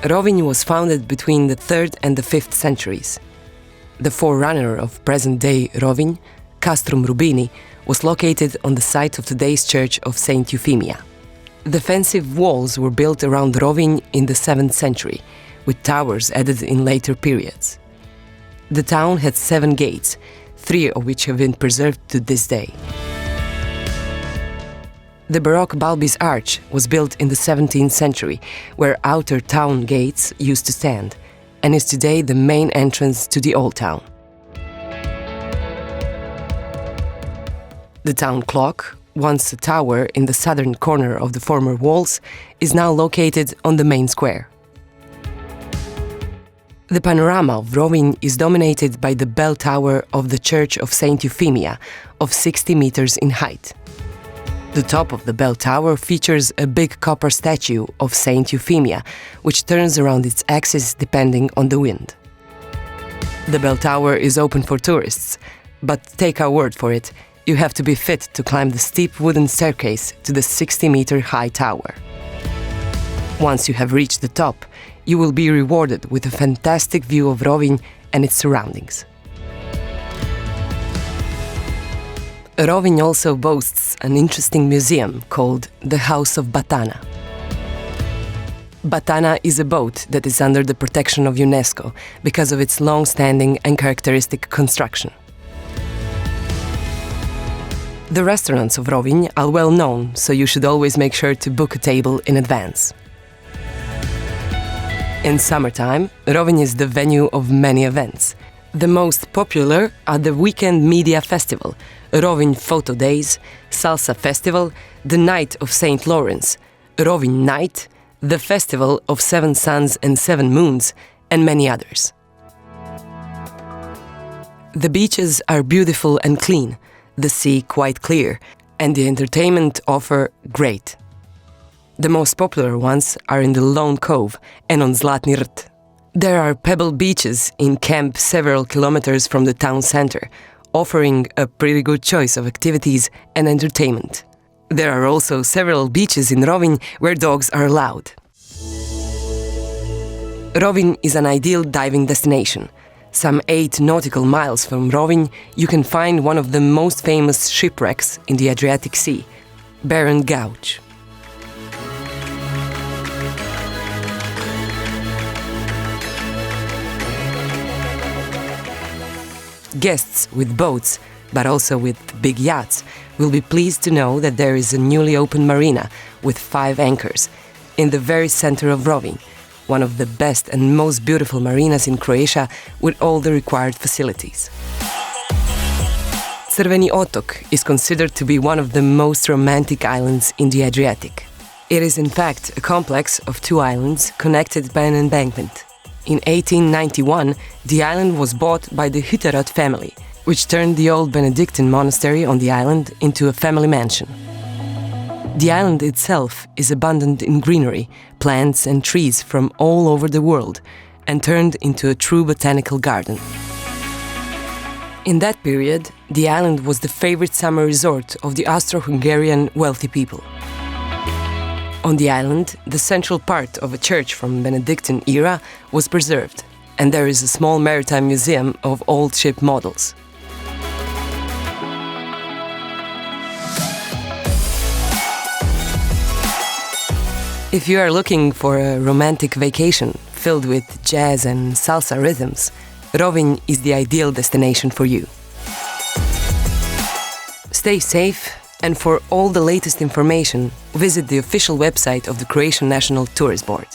ROVINJ was founded between the 3rd and the 5th centuries. The forerunner of present-day ROVINJ, Castrum Rubini, was located on the site of today's church of Saint Euphemia. Defensive walls were built around ROVINJ in the 7th century, with towers added in later periods. The town had 7 gates, 3 of which have been preserved to this day. The Baroque Balbis Arch was built in the 17th century, where outer town gates used to stand, and is today the main entrance to the Old Town. The town clock, once a tower in the southern corner of the former walls, is now located on the main square. The panorama of ROVINJ is dominated by the bell tower of the Church of Saint Euphemia, of 60 meters in height. The top of the bell tower features a big copper statue of Saint Euphemia, which turns around its axis depending on the wind. The bell tower is open for tourists, but take our word for it, you have to be fit to climb the steep wooden staircase to the 60-meter high tower. Once you have reached the top, you will be rewarded with a fantastic view of ROVINJ and its surroundings. ROVINJ also boasts an interesting museum called the House of Batana. Batana is a boat that is under the protection of UNESCO because of its long-standing and characteristic construction. The restaurants of ROVINJ are well known, so you should always make sure to book a table in advance. In summertime, ROVINJ is the venue of many events. The most popular are the Weekend Media Festival, ROVINJ Photo Days, Salsa Festival, the Night of St. Lawrence, ROVINJ Night, the Festival of 7 Suns and 7 Moons, and many others. The beaches are beautiful and clean, the sea quite clear, and the entertainment offer great. The most popular ones are in the Lone Cove and on Zlatni Rt. There are pebble beaches in camp several kilometers from the town center, offering a pretty good choice of activities and entertainment. There are also several beaches in ROVINJ where dogs are allowed. ROVINJ is an ideal diving destination. Some 8 nautical miles from ROVINJ, you can find one of the most famous shipwrecks in the Adriatic Sea, Baron Gouge. Guests with boats, but also with big yachts, will be pleased to know that there is a newly opened marina with 5 anchors in the very center of ROVINJ, one of the best and most beautiful marinas in Croatia with all the required facilities. Crveni Otok is considered to be one of the most romantic islands in the Adriatic. It is in fact a complex of 2 islands connected by an embankment. In 1891, the island was bought by the Hütterud family, which turned the old Benedictine monastery on the island into a family mansion. The island itself is abundant in greenery, plants and trees from all over the world, and turned into a true botanical garden. In that period, the island was the favorite summer resort of the Austro-Hungarian wealthy people. On the island, the central part of a church from Benedictine era was preserved, and there is a small maritime museum of old ship models. If you are looking for a romantic vacation filled with jazz and salsa rhythms, ROVINJ is the ideal destination for you. Stay safe, and for all the latest information, visit the official website of the Croatian National Tourist Board.